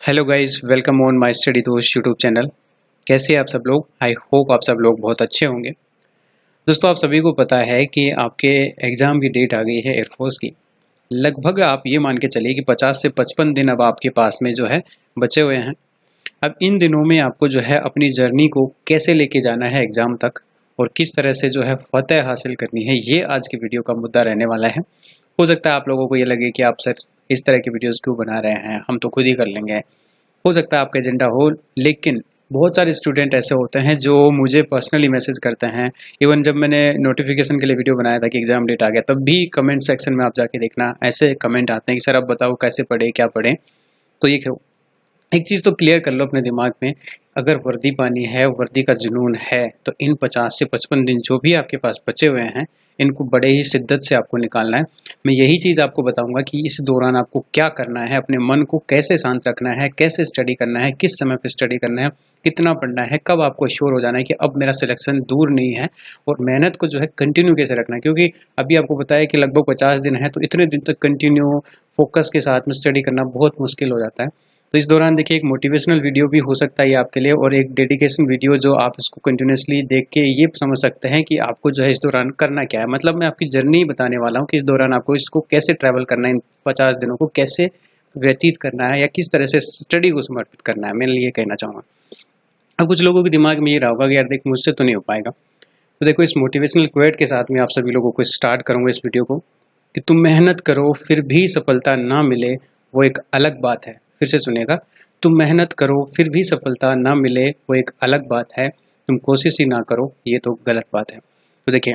Hello guys, welcome on my study दोस्त YouTube channel. कैसे हैं आप सब लोग? आई होप आप सब लोग बहुत अच्छे होंगे। दोस्तों, आप सभी को पता है कि आपके एग्ज़ाम की डेट आ गई है एयरफोर्स की। लगभग आप ये मान के चलिए कि 50 से 55 दिन अब आपके पास में जो है बचे हुए हैं। अब इन दिनों में आपको जो है अपनी जर्नी को कैसे लेके जाना है एग्ज़ाम तक और किस तरह से जो है फ़तह हासिल करनी है, ये आज की वीडियो का मुद्दा रहने वाला है। हो सकता है आप लोगों को ये लगे कि आप सर इस तरह की वीडियोज़ क्यों बना रहे हैं, हम तो खुद ही कर लेंगे। हो सकता है आपका एजेंडा हो, लेकिन बहुत सारे स्टूडेंट ऐसे होते हैं जो मुझे पर्सनली मैसेज करते हैं। इवन जब मैंने नोटिफिकेशन के लिए वीडियो बनाया था कि एग्ज़ाम डेट आ गया, तब भी कमेंट सेक्शन में आप जाके देखना, ऐसे कमेंट आते हैं कि सर अब बताओ कैसे पढ़े, क्या पढ़ें। तो ये एक चीज़ तो क्लियर कर लो अपने दिमाग में, अगर वर्दी पानी है, वर्दी का जुनून है, तो इन 50 से 55 दिन जो भी आपके पास बचे हुए हैं, इनको बड़े ही शिद्दत से आपको निकालना है। मैं यही चीज़ आपको बताऊंगा कि इस दौरान आपको क्या करना है, अपने मन को कैसे शांत रखना है, कैसे स्टडी करना है, किस समय पे स्टडी करना है, कितना पढ़ना है, कब आपको श्योर हो जाना है कि अब मेरा सिलेक्शन दूर नहीं है, और मेहनत को जो है कंटिन्यू कैसे रखना है। क्योंकि अभी आपको पता है कि लगभग 50 दिन है, तो इतने दिन तक कंटिन्यू फोकस के साथ में स्टडी करना बहुत मुश्किल हो जाता है। तो इस दौरान देखिए, एक मोटिवेशनल वीडियो भी हो सकता है ये आपके लिए, और एक डेडिकेशन वीडियो जो आप इसको कंटिन्यूसली देख के ये समझ सकते हैं कि आपको जो है इस दौरान करना क्या है। मतलब मैं आपकी जर्नी बताने वाला हूँ कि इस दौरान आपको इसको कैसे ट्रैवल करना है, इन 50 दिनों को कैसे व्यतीत करना है, या किस तरह से स्टडी को समर्पित करना है। मैं ये कहना चाहूँगा। अब कुछ लोगों के दिमाग में ये रहा होगा कि यार देख, मुझसे तो नहीं हो पाएगा। तो देखो, इस मोटिवेशनल क्वेट के साथ में आप सभी लोगों को स्टार्ट करूँगा इस वीडियो को, कि तुम मेहनत करो फिर भी सफलता ना मिले वो एक अलग बात है। फिर से सुनिएगा, तुम मेहनत करो फिर भी सफलता ना मिले वो एक अलग बात है, तुम कोशिश ही ना करो ये तो गलत बात है। तो देखिए,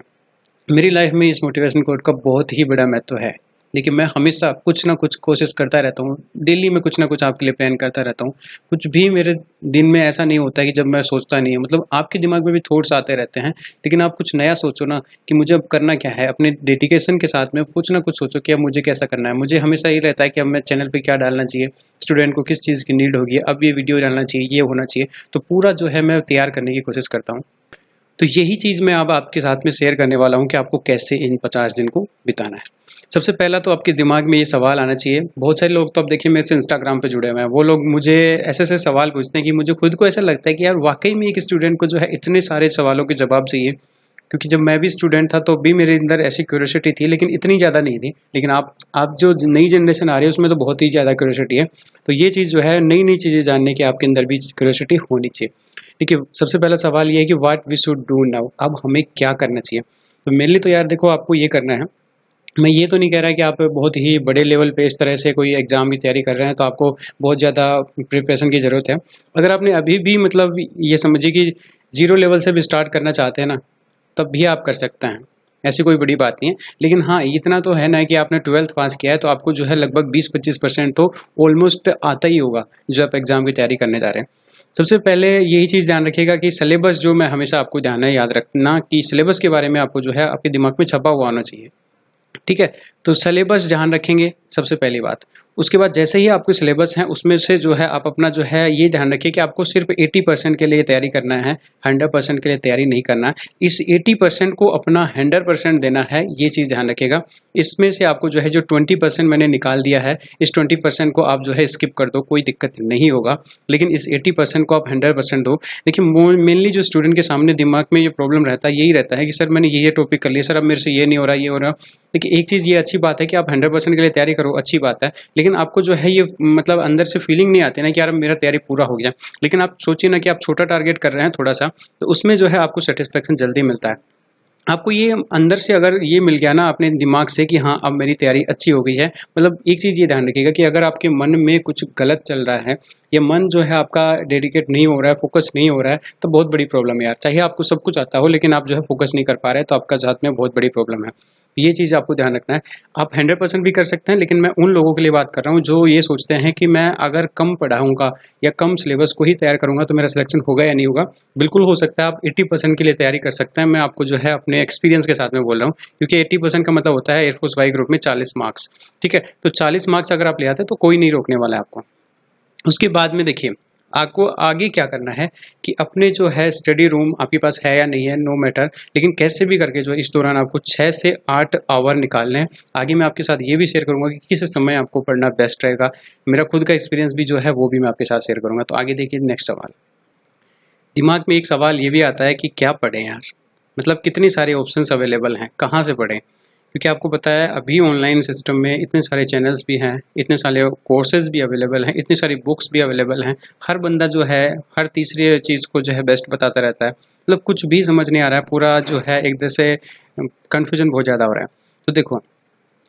मेरी लाइफ में इस मोटिवेशन कोट का बहुत ही बड़ा महत्व है। देखिए, मैं हमेशा कुछ ना कुछ कोशिश करता रहता हूँ, डेली में कुछ ना कुछ आपके लिए प्लान करता रहता हूँ। कुछ भी मेरे दिन में ऐसा नहीं होता है कि जब मैं सोचता नहीं हूँ। मतलब आपके दिमाग में भी थॉट्स आते रहते हैं, लेकिन आप कुछ नया सोचो ना कि मुझे अब करना क्या है। अपने डेडिकेशन के साथ में कुछ ना कुछ सोचो कि अब मुझे कैसा करना है। मुझे हमेशा ये रहता है कि अब मैं चैनल पे क्या डालना चाहिए, स्टूडेंट को किस चीज़ की नीड होगी, अब ये वीडियो डालना चाहिए, ये होना चाहिए। तो पूरा जो है मैं तैयार करने की कोशिश करता हूँ। तो यही चीज़ मैं अब आपके साथ में शेयर करने वाला हूँ कि आपको कैसे इन 50 दिन को बिताना है। सबसे पहला तो आपके दिमाग में ये सवाल आना चाहिए। बहुत सारे लोग तो अब देखिए मेरे से इंस्टाग्राम पे जुड़े हुए हैं, वो लोग मुझे ऐसे-ऐसे सवाल पूछते हैं कि मुझे खुद को ऐसा लगता है कि यार वाक़ई में एक स्टूडेंट को जो है इतने सारे सवालों के जवाब चाहिए। क्योंकि जब मैं भी स्टूडेंट था तो भी मेरे अंदर ऐसी क्यूरियोसिटी थी, लेकिन इतनी ज़्यादा नहीं थी। लेकिन आप जो नई जनरेशन आ रही है उसमें तो बहुत ही ज़्यादा क्यूरियोसिटी है। तो ये चीज़ जो है, नई-नई चीज़ें जानने की आपके अंदर भी क्यूरियोसिटी होनी चाहिए। देखिए, सबसे पहला सवाल ये है कि what we should do now, अब हमें क्या करना चाहिए। तो मेनली तो यार देखो, आपको ये करना है। मैं ये तो नहीं कह रहा कि आप बहुत ही बड़े लेवल पे इस तरह से कोई एग्ज़ाम की तैयारी कर रहे हैं तो आपको बहुत ज़्यादा प्रिपरेशन की ज़रूरत है। अगर आपने अभी भी मतलब ये समझिए कि ज़ीरो लेवल से भी स्टार्ट करना चाहते हैं ना, तब भी आप कर सकते हैं। ऐसी कोई बड़ी बात नहीं है। लेकिन हाँ, इतना तो है ना कि आपने 12th पास किया है तो आपको जो है लगभग 20-25% तो ऑलमोस्ट आता ही होगा, जो आप एग्ज़ाम की तैयारी करने जा रहे हैं। सबसे पहले यही चीज़ ध्यान रखिएगा कि सिलेबस, जो मैं हमेशा आपको ध्यान है याद रखना कि सिलेबस के बारे में आपको जो है आपके दिमाग में छपा हुआ होना चाहिए। ठीक है? तो सिलेबस ध्यान रखेंगे सबसे पहली बात। उसके बाद जैसे ही आपके सिलेबस हैं उसमें से जो है आप अपना जो है ये ध्यान रखिए कि आपको सिर्फ 80% के लिए तैयारी करना है, 100% के लिए तैयारी नहीं करना है। इस 80% को अपना 100% देना है, ये चीज़ ध्यान रखिएगा। इसमें से आपको जो है जो 20% मैंने निकाल दिया है, इस 20% को आप जो है स्किप कर दो, कोई दिक्कत नहीं होगा। लेकिन इस 80% को आप 100% दो। देखिए, मेनली जो स्टूडेंट के सामने दिमाग में ये प्रॉब्लम रहता है, यही रहता है कि सर मैंने ये टॉपिक कर लिया, सर अब मेरे से ये नहीं हो रहा, ये हो रहा। देखिए, एक चीज़ ये अच्छी बात है कि आप 100% के लिए तैयारी करो, अच्छी बात है। लेकिन आपको जो है ये मतलब अंदर से फीलिंग नहीं आती ना कि यार अब मेरा तैयारी पूरा हो गया। लेकिन आप सोचिए ना कि आप छोटा टारगेट कर रहे हैं थोड़ा-सा, तो उसमें जो है आपको सैटिस्फैक्शन जल्दी मिलता है। आपको ये अंदर से अगर ये मिल गया ना अपने दिमाग से कि हाँ, अब मेरी तैयारी अच्छी हो गई है। मतलब एक चीज़ ये ध्यान रखिएगा कि अगर आपके मन में कुछ गलत चल रहा है, या मन जो है आपका डेडिकेट नहीं हो रहा है, फ़ोकस नहीं हो रहा है, तो बहुत बड़ी प्रॉब्लम है यार। चाहे आपको सब कुछ आता हो, लेकिन आप जो है फ़ोकस नहीं कर पा रहे हैं, तो आपका साथ में बहुत बड़ी प्रॉब्लम है। ये चीज़ आपको ध्यान रखना है। आप 100% भी कर सकते हैं, लेकिन मैं उन लोगों के लिए बात कर रहा हूँ जो ये सोचते हैं कि मैं अगर कम पढ़ाऊँगा या कम सिलेबस को ही तैयार करूँगा तो मेरा सिलेक्शन होगा या नहीं होगा। बिल्कुल हो सकता है, आप 80% के लिए तैयारी कर सकते हैं। मैं आपको जो है अपने एक्सपीरियंस के साथ में बोल रहा हूँ, क्योंकि 80% का मतलब होता है एयरफोर्स वाई ग्रुप में 40 मार्क्स। ठीक है? तो 40 मार्क्स अगर आप ले आते हैं तो कोई नहीं रोकने वाला है आपको। उसके बाद में देखिए, आपको आगे क्या करना है कि अपने जो है स्टडी रूम आपके पास है या नहीं है, नो मैटर, लेकिन कैसे भी करके जो है इस दौरान आपको 6 से 8 आवर निकालने हैं। आगे मैं आपके साथ ये भी शेयर करूंगा कि किस समय आपको पढ़ना बेस्ट रहेगा। मेरा खुद का एक्सपीरियंस भी जो है वो भी मैं आपके साथ शेयर करूंगा। तो आगे देखिए नेक्स्ट सवाल। दिमाग में एक सवाल ये भी आता है कि क्या पढ़ें यार, मतलब कितनी सारे ऑप्शंस अवेलेबल हैं, कहाँ से पढ़ें? क्योंकि आपको पता है अभी ऑनलाइन सिस्टम में इतने सारे चैनल्स भी हैं, इतने सारे कोर्सेज भी अवेलेबल हैं, इतनी सारी बुक्स भी अवेलेबल हैं। हर बंदा जो है हर तीसरी चीज़ को जो है बेस्ट बताता रहता है, मतलब कुछ भी समझ नहीं आ रहा है, पूरा जो है एक तरह से कन्फ्यूजन बहुत ज़्यादा हो रहा है। तो देखो,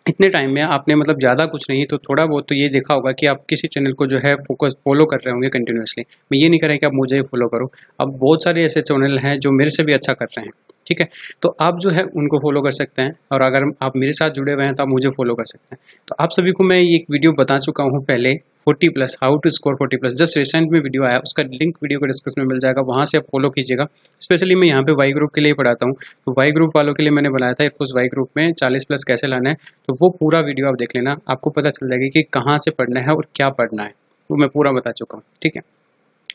इतने टाइम में आपने मतलब ज़्यादा कुछ नहीं तो थोड़ा बहुत तो ये देखा होगा कि आप किसी चैनल को जो है फॉलो कर रहे होंगे कंटिन्यूअसली। मैं ये नहीं कह रहा कि आप मुझे ही फॉलो करो, अब बहुत सारे ऐसे चैनल हैं जो मेरे से भी अच्छा कर रहे हैं, ठीक है? तो आप जो है उनको फॉलो कर सकते हैं, और अगर आप मेरे साथ जुड़े हुए हैं तो आप मुझे फॉलो कर सकते हैं। तो आप सभी को मैं ये एक वीडियो बता चुका हूँ पहले, 40+ how to score 40+, just recent में वीडियो आया, उसका लिंक वीडियो को डिस्क्रिप्शन में मिल जाएगा, वहाँ से आप फॉलो कीजिएगा। स्पेशली मैं यहाँ पे वाई ग्रुप के लिए पढ़ाता हूँ, तो वाई ग्रुप वालों के लिए मैंने बनाया था एयरफोर्स वाई ग्रुप में 40+ कैसे लाना है, तो वो पूरा वीडियो आप देख लेना, आपको पता चल जाएगा कि कहाँ से पढ़ना है और क्या पढ़ना है, वो मैं पूरा बता चुका हूँ, ठीक है?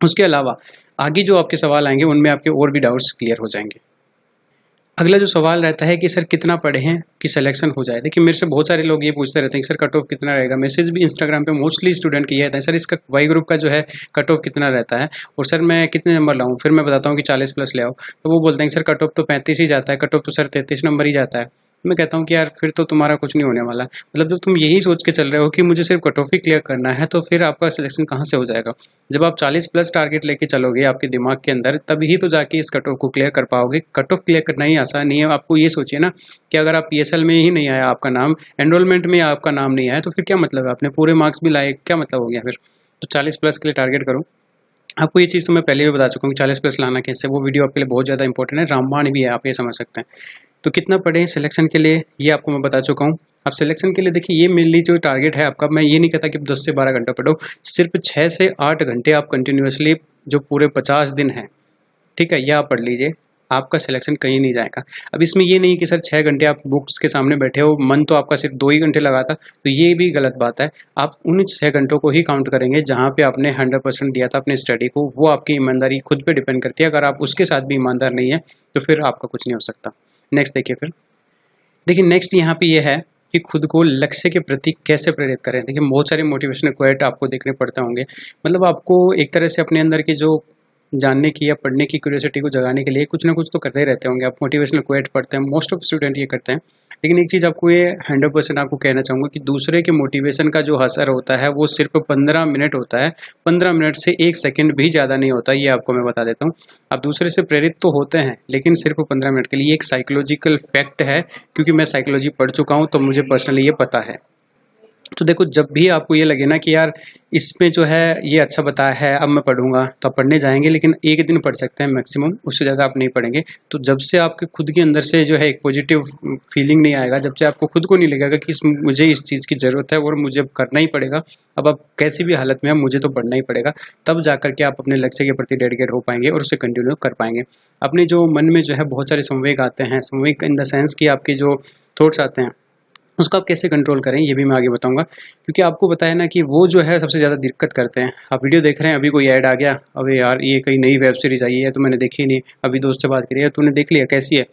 उसके अलावा आगे जो आपके सवाल आएंगे उनमें आपके और भी डाउट्स क्लियर हो जाएंगे। अगला जो सवाल रहता है कि सर कितना पढ़े हैं कि सिलेक्शन हो जाए। देखिए मेरे से बहुत सारे लोग ये पूछते रहते हैं कि सर कट ऑफ कितना रहेगा, मैसेज भी इंस्टाग्राम पे मोस्टली स्टूडेंट की ये रहता है, सर इसका वाई ग्रुप का जो है कट ऑफ कितना रहता है और सर मैं कितने नंबर लाऊं, फिर मैं बताता हूँ कि 40+ ले आओ, तो वो बोलते हैं कि सर कट ऑफ तो 35 ही जाता है, कट ऑफ तो सर 33 नंबर ही जाता है। मैं कहता हूँ कि यार फिर तो तुम्हारा कुछ नहीं होने वाला, मतलब जब तुम यही सोच के चल रहे हो कि मुझे सिर्फ कट ऑफ ही क्लियर करना है, तो फिर आपका सिलेक्शन कहाँ से हो जाएगा? जब आप 40+ टारगेट लेके चलोगे आपके दिमाग के अंदर, तभी तो जाके इस कट ऑफ को क्लियर कर पाओगे। कट ऑफ क्लियर करना ही आसान नहीं है। आपको ये सोचिए ना कि अगर आप पीएसएल में ही नहीं आया आपका नाम, एनरोलमेंट में आपका नाम नहीं आया, तो फिर क्या मतलब है? आपने पूरे मार्क्स भी लाए, क्या मतलब हो गया फिर? तो 40+ के लिए टारगेट करो। आपको ये चीज़ तो मैं पहले भी बता चुका हूँ कि 40+ लाना कैसे, वो वीडियो आपके लिए बहुत ज़्यादा इंपॉर्टेंट है, रामबाण भी है, आप ये समझ सकते हैं। तो कितना पढ़ें सिलेक्शन के लिए ये आपको मैं बता चुका हूँ। अब सिलेक्शन के लिए देखिए ये मेनली जो टारगेट है आपका, मैं ये नहीं कहता कि 10 से 12 घंटा पढ़ो, सिर्फ 6 से 8 घंटे आप कंटिन्यूसली जो पूरे 50 दिन हैं, ठीक है, यह आप पढ़ लीजिए, आपका सिलेक्शन कहीं नहीं जाएगा। अब इसमें ये नहीं कि सर 6 घंटे आप बुक्स के सामने बैठे हो, मन तो आपका सिर्फ 2 ही घंटे लगा था, तो ये भी गलत बात है। आप उन 6 घंटों को ही काउंट करेंगे जहाँ पे आपने 100% दिया था अपनी स्टडी को, वो आपकी ईमानदारी खुद पे डिपेंड करती है। अगर आप उसके साथ भी ईमानदार नहीं है तो फिर आपका कुछ नहीं हो सकता। नेक्स्ट देखिए फिर, देखिए नेक्स्ट यहाँ पे ये है कि खुद को लक्ष्य के प्रति कैसे प्रेरित करें। देखिए बहुत सारे मोटिवेशनल क्वेट आपको देखने पड़ते होंगे, मतलब आपको एक तरह से अपने अंदर की जो जानने की या पढ़ने की क्यूरियोसिटी को जगाने के लिए कुछ ना कुछ तो करते ही रहते होंगे। आप मोटिवेशनल क्वेट पढ़ते हैं, मोस्ट ऑफ स्टूडेंट ये करते हैं, लेकिन एक चीज़ आपको ये 100% आपको कहना चाहूँगा कि दूसरे के मोटिवेशन का जो असर होता है वो सिर्फ 15 मिनट होता है, 15 मिनट से 1 सेकंड भी ज़्यादा नहीं होता, ये आपको मैं बता देता हूँ। आप दूसरे से प्रेरित तो होते हैं लेकिन सिर्फ 15 मिनट के लिए, एक साइकोलॉजिकल फैक्ट है, क्योंकि मैं साइकोलॉजी पढ़ चुका हूँ तो मुझे पर्सनली ये पता है। तो देखो जब भी आपको ये लगे ना कि यार इसमें जो है ये अच्छा बताया है अब मैं पढ़ूंगा, तो आप पढ़ने जाएंगे, लेकिन एक दिन पढ़ सकते हैं मैक्सिमम, उससे ज़्यादा आप नहीं पढ़ेंगे। तो जब से आपके खुद के अंदर से जो है एक पॉजिटिव फीलिंग नहीं आएगा, जब से आपको खुद को नहीं लगेगा कि मुझे इस चीज़ की ज़रूरत है और मुझे अब करना ही पड़ेगा, अब आप कैसी भी हालत में अब मुझे तो पढ़ना ही पड़ेगा, तब जा करके आप अपने लक्ष्य के प्रति डेडिकेट हो पाएंगे और उसे कंटिन्यू कर पाएंगे। अपने जो मन में जो है बहुत सारे संवेग आते हैं, संवेग इन द सेंस कि आपके जो थॉट्स आते हैं उसको आप कैसे कंट्रोल करें ये भी मैं आगे बताऊंगा, क्योंकि आपको पता है ना कि वो जो है सबसे ज़्यादा दिक्कत करते हैं। आप वीडियो देख रहे हैं, अभी कोई ऐड आ गया, अबे यार ये कहीं नई वेब सीरीज़ आई है तो मैंने देखी नहीं, अभी दोस्त से बात करी है, तूने देख लिया कैसी है,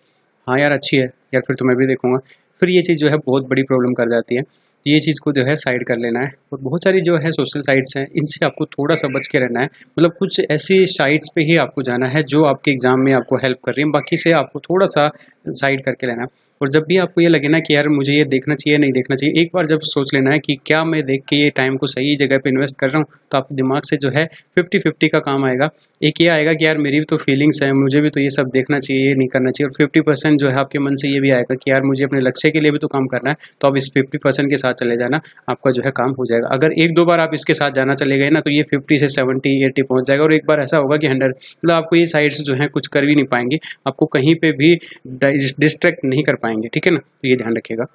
हाँ यार अच्छी है यार, फिर तो मैं भी देखूंगा, फिर ये चीज़ जो है बहुत बड़ी प्रॉब्लम कर जाती है। तो ये चीज़ को जो है साइड कर लेना है। और बहुत सारी जो है सोशल साइट्स हैं, इनसे आपको थोड़ा सा बच के रहना है, मतलब कुछ ऐसी साइट्स पे ही आपको जाना है जो आपके एग्ज़ाम में आपको हेल्प कर रही है, बाकी से आपको थोड़ा सा साइड करके लेना है। और जब भी आपको ये लगे ना कि यार मुझे ये देखना चाहिए नहीं देखना चाहिए, एक बार जब सोच लेना है कि क्या मैं देख के ये टाइम को सही जगह पे इन्वेस्ट कर रहा हूँ, तो आपके दिमाग से जो है 50-50 का काम आएगा। एक ये आएगा कि यार मेरी भी तो फीलिंग्स हैं, मुझे भी तो ये सब देखना चाहिए, ये नहीं करना चाहिए, और 50% जो है आपके मन से ये भी आएगा कि यार मुझे अपने लक्ष्य के लिए भी तो काम करना है, तो अब इस 50% के साथ चले जाना, आपका जो है काम हो जाएगा। अगर 1-2 बार आप इसके साथ जाना चले गए ना, तो ये 50 से 70-80 पहुँच जाएगा, और एक बार ऐसा होगा कि 100, मतलब आपको ये साइड्स जो है कुछ कर भी नहीं पाएंगे, आपको कहीं पे भी डिस्ट्रैक्ट नहीं कर पाएंगे, ठीक है ना? तो ये ध्यान रखिएगा।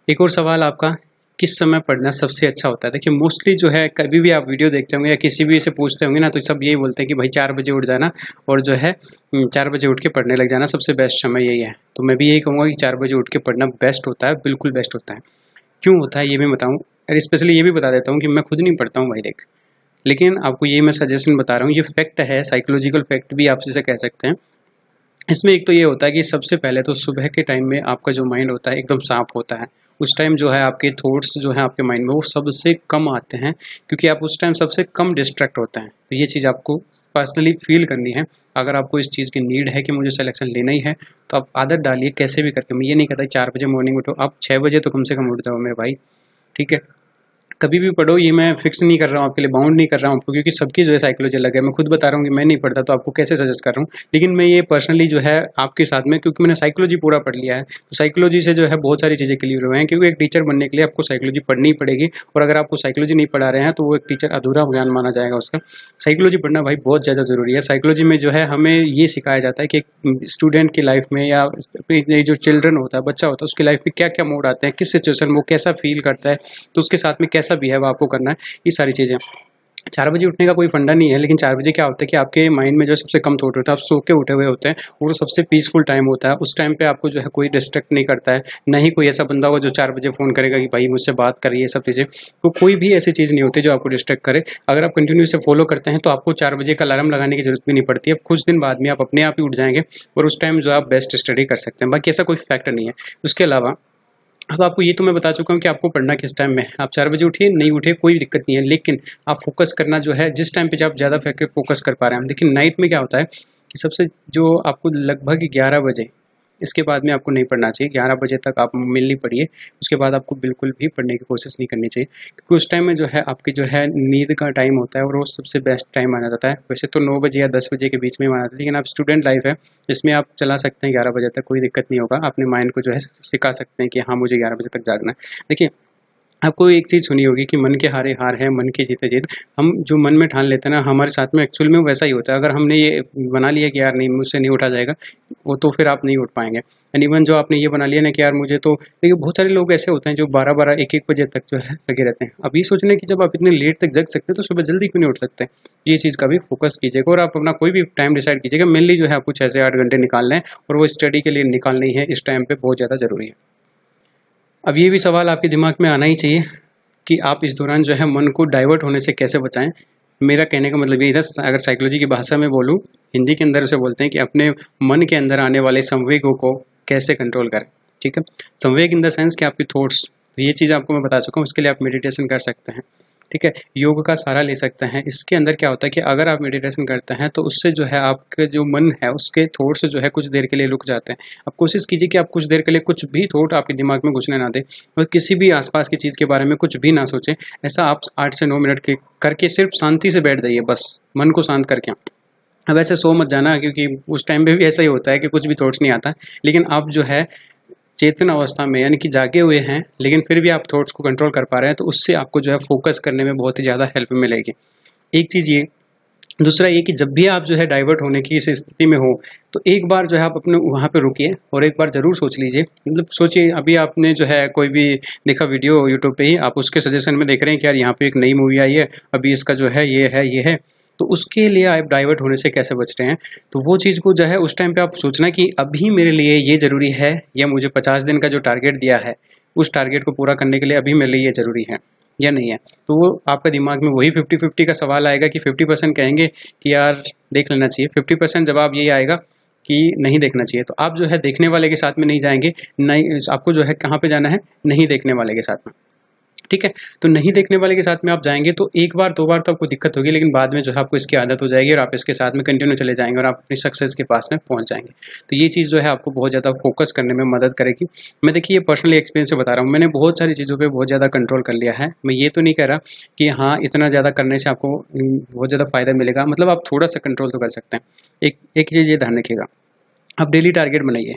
एक और सवाल आपका, किस समय पढ़ना सबसे अच्छा होता है? देखिए मोस्टली जो है कभी भी आप वीडियो देखते होंगे या किसी भी से पूछते होंगे ना, तो सब यही बोलते हैं कि भाई 4 बजे उठ जाना और जो है 4 बजे उठ के पढ़ने लग जाना, सबसे बेस्ट समय यही है। तो मैं भी यही कहूँगा कि 4 बजे उठ के पढ़ना बेस्ट होता है, बिल्कुल बेस्ट होता है। क्यों होता है ये मैं बताऊँ, और स्पेशली ये भी बता देता हूँ कि मैं खुद नहीं पढ़ता हूँ भाई देख, लेकिन आपको ये मैं सजेशन बता रहा हूँ, ये फैक्ट है, साइकोलॉजिकल फैक्ट भी आप इसे कह सकते हैं। इसमें एक तो ये होता है कि सबसे पहले तो सुबह के टाइम में आपका जो माइंड होता है एकदम साफ होता है। उस टाइम जो है आपके थॉट्स जो हैं आपके माइंड में वो सबसे कम आते हैं, क्योंकि आप उस टाइम सबसे कम डिस्ट्रैक्ट होते हैं। तो ये चीज़ आपको पर्सनली फील करनी है। अगर आपको इस चीज़ की नीड है कि मुझे सिलेक्शन लेना ही है, तो आप आदत डालिए कैसे भी करके। मैं ये नहीं कहता 4 बजे मॉर्निंग उठो, आप 6 बजे तो कम से कम उठ जाओ मेरे भाई, ठीक है? कभी भी पढ़ो, ये मैं फिक्स नहीं कर रहा हूँ आपके लिए, बाउंड नहीं कर रहा हूँ आपको, क्योंकि सबकी जो है साइकोलॉजी अलग है। मैं खुद बता रहा हूँ कि मैं नहीं पढ़ता, तो आपको कैसे सजेस्ट कर रहा हूँ। लेकिन मैं ये पर्सनली जो है आपके साथ में, क्योंकि मैंने साइकोलॉजी पूरा पढ़ लिया है, तो साइकोलॉजी से जो है बहुत सारी चीज़ें क्लियर हुए हैं। क्योंकि एक टीचर बनने के लिए आपको साइकोलॉजी पढ़नी ही पड़ेगी, और अगर आपको साइकोलॉजी नहीं पढ़ा रहे हैं तो वो एक टीचर अधूरा ज्ञान माना जाएगा उसका। साइकोलॉजी पढ़ना भाई बहुत ज़्यादा ज़रूरी है। साइकोलॉजी में जो है हमें ये सिखाया जाता है कि एक स्टूडेंट की लाइफ में या ये जो चिल्ड्रन होता है, बच्चा होता है, उसकी लाइफ में क्या क्या मोड आते हैं, किस सिचुएशन में वो कैसा फील करता है, तो उसके साथ में कैसा बिहेव आपको करना है, ये सारी चीज़ें। 4 बजे उठने का कोई फंडा नहीं है, लेकिन 4 बजे क्या होता है कि आपके माइंड में जो सबसे कम थॉट होता है, आप सो के उठे हुए होते हैं, और सबसे पीसफुल टाइम होता है। उस टाइम पे आपको जो है कोई डिस्ट्रैक्ट नहीं करता है, ना ही कोई ऐसा बंदा होगा जो 4 बजे फ़ोन करेगा कि भाई मुझसे बात करिए, ये सब चीज़ें। तो कोई भी ऐसी चीज़ नहीं होती जो आपको डिस्ट्रैक्ट करे। अगर आप कंटिन्यू से फॉलो करते हैं तो आपको 4 बजे का अलार्म लगाने की ज़रूरत भी नहीं पड़ती है। कुछ दिन बाद में आप अपने आप ही उठ जाएँगे, और उस टाइम जो आप बेस्ट स्टडी कर सकते हैं। बाकी ऐसा कोई फैक्टर नहीं है। उसके अलावा अब आपको ये तो मैं बता चुका हूँ कि आपको पढ़ना किस टाइम में है। आप 4 बजे उठिए, नहीं उठिए कोई दिक्कत नहीं है, लेकिन आप फ़ोकस करना जो है जिस टाइम पे जो आप ज़्यादा फ़ोकस कर पा रहे हैं। देखिए नाइट में क्या होता है कि सबसे जो आपको लगभग 11 बजे, इसके बाद में आपको नहीं पढ़ना चाहिए। 11 बजे तक आप मेनली पढ़िए, उसके बाद आपको बिल्कुल भी पढ़ने की कोशिश नहीं करनी चाहिए, क्योंकि उस टाइम में जो है आपकी जो है नींद का टाइम होता है, और वो सबसे बेस्ट टाइम माना जाता है। वैसे तो 9 बजे या 10 बजे के बीच में माना जाता है, लेकिन आप स्टूडेंट लाइफ है, इसमें आप चला सकते हैं 11 बजे तक, कोई दिक्कत नहीं होगा। अपने माइंड को जो है सिखा सकते हैं कि हाँ मुझे 11 बजे तक जागना है। देखिए आपको एक चीज़ सुनी होगी कि मन के हारे हार है, मन के जीते जीत। हम जो मन में ठान लेते हैं ना, हमारे साथ में एक्चुअल में वैसा ही होता है। अगर हमने ये बना लिया कि यार नहीं मुझसे नहीं उठा जाएगा, वो तो फिर आप नहीं उठ पाएँगे। एंड इवन जो आपने ये बना लिया ना कि यार मुझे तो, देखिए बहुत सारे लोग ऐसे होते हैं जो 12-12, 1-1 बजे तक जो है लगे रहते हैं। अब ये सोच लें कि जब आप इतने लेट तक जग सकते हैं तो सुबह जल्दी क्यों नहीं उठ सकते? ये चीज़ का भी फ़ोकस कीजिएगा, और आप अपना कोई भी टाइम डिसाइड कीजिएगा। मेनली जो है आपको 6 से 8 घंटे निकालने हैं, और वो स्टडी के लिए निकालने ही है, इस टाइम पे बहुत ज़्यादा ज़रूरी है। अब ये भी सवाल आपके दिमाग में आना ही चाहिए कि आप इस दौरान जो है मन को डाइवर्ट होने से कैसे बचाएँ? मेरा कहने का मतलब यही था, अगर साइकोलॉजी की भाषा में बोलूँ, हिंदी के अंदर उसे बोलते हैं कि अपने मन के अंदर आने वाले संवेगों को कैसे कंट्रोल करें, ठीक है? संवेग इन द सेंस कि आपके थॉट्स, तो ये चीज़ आपको मैं बता चुका हूँ, उसके लिए आप मेडिटेशन कर सकते हैं, ठीक है? योग का सहारा ले सकते हैं। इसके अंदर क्या होता है कि अगर आप मेडिटेशन करते हैं तो उससे जो है आपके जो मन है उसके थॉट्स जो है कुछ देर के लिए रुक जाते हैं। आप कोशिश कीजिए कि आप कुछ देर के लिए कुछ भी थॉट आपके दिमाग में घुसने ना दें, और किसी भी आस-पास की चीज़ के बारे में कुछ भी ना सोचें। ऐसा आप 8 से 9 मिनट के करके सिर्फ शांति से बैठ जाइए, बस मन को शांत करके। अब ऐसे सो मत जाना, क्योंकि उस टाइम पे भी ऐसा ही होता है कि कुछ भी थॉट्स नहीं आता। लेकिन आप जो है चेतन अवस्था में, यानी कि जागे हुए हैं, लेकिन फिर भी आप थॉट्स को कंट्रोल कर पा रहे हैं, तो उससे आपको जो है फ़ोकस करने में बहुत ही ज़्यादा हेल्प मिलेगी। एक चीज़ ये, दूसरा ये कि जब भी आप जो है डाइवर्ट होने की इस स्थिति में हो, तो एक बार जो है आप अपने वहाँ पे रुकिए और एक बार ज़रूर सोच लीजिए। मतलब सोचिए, अभी आपने जो है कोई भी देखा वीडियो यूट्यूब पे ही, आप उसके सजेशन में देख रहे हैं कि यार यहाँ पे एक नई मूवी आई है, अभी इसका जो है ये है, तो उसके लिए आप डाइवर्ट होने से कैसे बच रहे हैं? तो वो चीज़ को जो है उस टाइम पे आप सोचना कि अभी मेरे लिए ये ज़रूरी है, या मुझे 50 दिन का जो टारगेट दिया है, उस टारगेट को पूरा करने के लिए अभी मेरे लिए ये ज़रूरी है या नहीं है। तो वो आपके दिमाग में वही 50-50 का सवाल आएगा कि 50% कहेंगे कि यार देख लेना चाहिए, 50% जवाब यही आएगा कि नहीं देखना चाहिए। तो आप जो है देखने वाले के साथ में नहीं जाएँगे, नहीं आपको जो है कहाँ पे जाना है? नहीं देखने वाले के साथ में। ठीक है? तो नहीं देखने वाले के साथ में आप जाएँगे तो 1 बार 2 बार तो आपको दिक्कत होगी, लेकिन बाद में जो है आपको इसकी आदत हो जाएगी और आप इसके साथ में कंटिन्यू चले जाएँगे और आप अपनी सक्सेस के पास में पहुँच जाएँगे। तो ये चीज़ जो है आपको बहुत ज़्यादा फ़ोकस करने में मदद करेगी। मैं देखिए ये पर्सनली एक्सपीरियंस से बता रहा हूँ, मैंने बहुत सारी चीज़ों पे बहुत ज़्यादा कंट्रोल कर लिया है। मैं ये तो नहीं कह रहा कि हाँ, इतना ज़्यादा करने से आपको बहुत ज़्यादा फ़ायदा मिलेगा, मतलब आप थोड़ा-सा कंट्रोल तो कर सकते हैं। एक चीज़ ये ध्यान रखिएगा, आप डेली टारगेट बनाइए,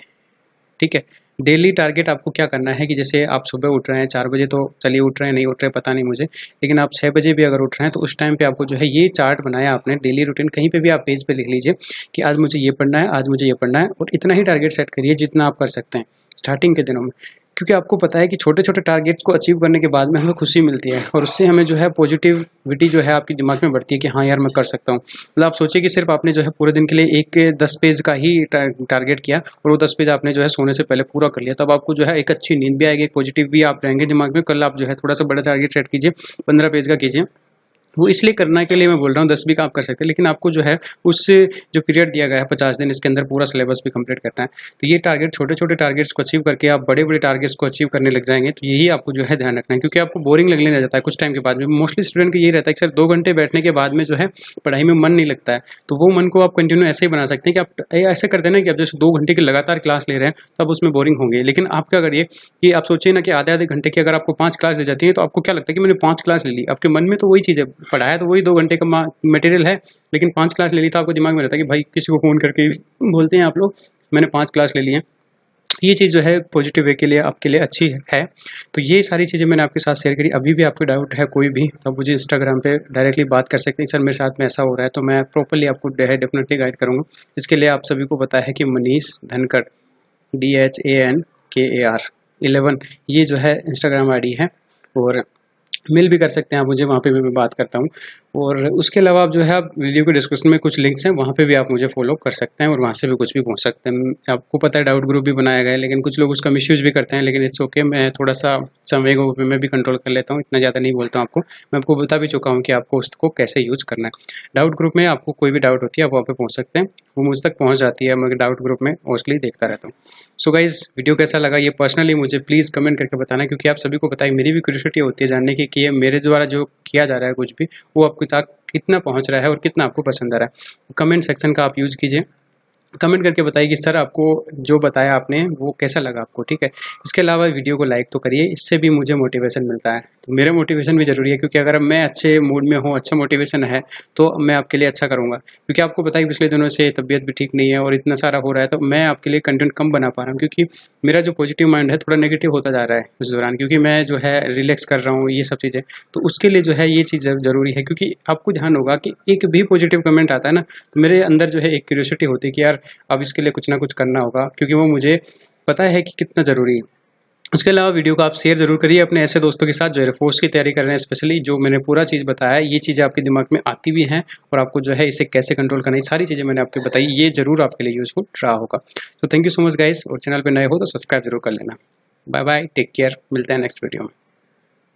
ठीक है? डेली टारगेट आपको क्या करना है कि जैसे आप सुबह उठ रहे हैं 4 बजे, तो चलिए उठ रहे हैं, नहीं उठ रहे हैं पता नहीं मुझे, लेकिन आप 6 बजे भी अगर उठ रहे हैं तो उस टाइम पे आपको जो है ये चार्ट बनाया आपने डेली रूटीन, कहीं पे भी आप पेज पे लिख लीजिए कि आज मुझे ये पढ़ना है, आज मुझे ये पढ़ना है, और इतना ही टारगेट सेट करिए जितना आप कर सकते हैं स्टार्टिंग के दिनों में। क्योंकि आपको पता है कि छोटे-छोटे टारगेट्स को अचीव करने के बाद में हमें खुशी मिलती है, और उससे हमें जो है पॉजिटिविटी जो है आपके दिमाग में बढ़ती है कि हाँ यार मैं कर सकता हूँ। मतलब आप सोचिए कि सिर्फ आपने जो है पूरे दिन के लिए 10 पेज का ही टारगेट किया, और वो 10 पेज आपने जो है सोने से पहले पूरा कर लिया, तब आपको जो है एक अच्छी नींद भी आएगी, एक पॉजिटिव भी आप रहेंगे दिमाग में। कल आप जो है थोड़ा-सा बड़ा टारगेट सेट कीजिए, 15 पेज का कीजिए, वो इसलिए करने के लिए मैं बोल रहा हूँ 10 भी आप कर सकते हैं, लेकिन आपको जो है उस जो पीरियड दिया गया है 50 दिन, इसके अंदर पूरा सिलेबस भी कंप्लीट करना है। तो ये टारगेट, छोटे छोटे टारगेट्स को अचीव करके आप बड़े बड़े टारगेट्स को अचीव करने लग जाएंगे। तो यही आपको जो है ध्यान रखना है, क्योंकि आपको बोरिंग लगने लग जाता है कुछ टाइम के बाद में। मोस्टली स्टूडेंट का यही रहता है कि सर 2 घंटे बैठने के बाद में जो है पढ़ाई में मन नहीं लगता है। तो वो मन को आप कंटिन्यू ऐसे ही बना सकते हैं कि आप ऐसे कर देना कि आप जैसे 2 घंटे की लगातार क्लास ले रहे हैं तब उसमें बोरिंग होंगे। लेकिन आप क्या करिए कि आप सोचिए ना कि आधे आधे घंटे की अगर आपको 5 क्लास दी जाती है, तो आपको क्या लगता है कि मैंने 5 क्लास ले ली। आपके मन में तो वही चीज़ है, पढ़ाया तो वही 2 घंटे का मटेरियल है, लेकिन 5 क्लास ले ली तो आपको दिमाग में रहता है कि भाई किसी को फ़ोन करके बोलते हैं आप लोग मैंने 5 क्लास ले ली हैं। ये चीज़ जो है पॉजिटिव वे के लिए आपके लिए अच्छी है। तो ये सारी चीज़ें मैंने आपके साथ शेयर करी। अभी भी आपको डाउट है कोई भी, तो आप मुझे इंस्टाग्राम पे डायरेक्टली बात कर सकते हैं, सर मेरे साथ में ऐसा हो रहा है, तो मैं प्रॉपर्ली आपको डेफिनेटली गाइड करूँगा। इसके लिए आप सभी को पता है कि मनीष धनखड़ DHANKAR 11 ये जो है इंस्टाग्राम ID है, और मेल भी कर सकते हैं आप मुझे, वहाँ पे भी मैं बात करता हूँ। और उसके अलावा आप जो है आप वीडियो के डिस्क्रिप्शन में कुछ लिंक्स हैं, वहाँ पे भी आप मुझे फॉलो कर सकते हैं और वहाँ से भी कुछ भी पूछ सकते हैं। आपको पता है डाउट ग्रुप भी बनाया गया है, लेकिन कुछ लोग उसका मिसयूज़ भी करते हैं, लेकिन इट्स ओके। मैं थोड़ा सा समय को मैं भी कंट्रोल कर लेता हूँ, इतना ज़्यादा नहीं बोलता हूँ आपको। मैं आपको बता भी चुका हूँ कि आपको उसको कैसे यूज़ करना है। डाउट ग्रुप में आपको कोई भी डाउट होती है आप वहाँ पे पूछ सकते हैं, वो मुझ तक पहुँच जाती है। मैं डाउट ग्रुप में मोस्टली देखता रहता हूँ। सो गाइज़, वीडियो कैसा लगा ये पर्सनली मुझे प्लीज़ कमेंट करके बताना, क्योंकि आप सभी को पता है मेरी भी क्यूरियोसिटी होती है जानने की कि ये मेरे द्वारा जो किया जा रहा है कुछ भी, वो आपके तक कितना पहुंच रहा है और कितना आपको पसंद आ रहा है। कमेंट सेक्शन का आप यूज़ कीजिए, कमेंट करके बताइए कि सर आपको जो बताया आपने वो कैसा लगा आपको, ठीक है। इसके अलावा वीडियो को लाइक तो करिए, इससे भी मुझे मोटिवेशन मिलता है। तो मेरा मोटिवेशन भी ज़रूरी है, क्योंकि अगर मैं अच्छे मूड में हूँ, अच्छा मोटिवेशन है, तो मैं आपके लिए अच्छा करूँगा। क्योंकि आपको पता है पिछले दिनों से तबीयत भी ठीक नहीं है और इतना सारा हो रहा है, तो मैं आपके लिए कंटेंट कम बना पा रहा हूँ, क्योंकि मेरा जो पॉजिटिव माइंड है थोड़ा नेगेटिव होता जा रहा है उस दौरान, क्योंकि मैं जो है रिलैक्स कर रहा हूँ ये सब चीज़ें। तो उसके लिए जो है ये चीज़ ज़रूरी है, क्योंकि आपको ध्यान होगा कि एक भी पॉजिटिव कमेंट आता है ना, तो मेरे अंदर जो है एक क्यूरियोसिटी होती है कि यार अब इसके लिए कुछ ना कुछ करना होगा, क्योंकि वो मुझे पता है कि कितना ज़रूरी है। उसके अलावा वीडियो को आप शेयर ज़रूर करिए अपने ऐसे दोस्तों के साथ जो एयरफोर्स की तैयारी कर रहे हैं। स्पेशली जो मैंने पूरा चीज़ बताया है, ये चीज़ें आपके दिमाग में आती भी हैं, और आपको जो है इसे कैसे कंट्रोल करना है, सारी चीज़ें मैंने आपको बताई, ये ज़रूर आपके लिए यूज़फुल रहा होगा। तो thank you so much guys, और चैनल पर नए हो तो सब्सक्राइब जरूर कर लेना। बाय बाय, टेक केयर, मिलते हैं नेक्स्ट वीडियो में।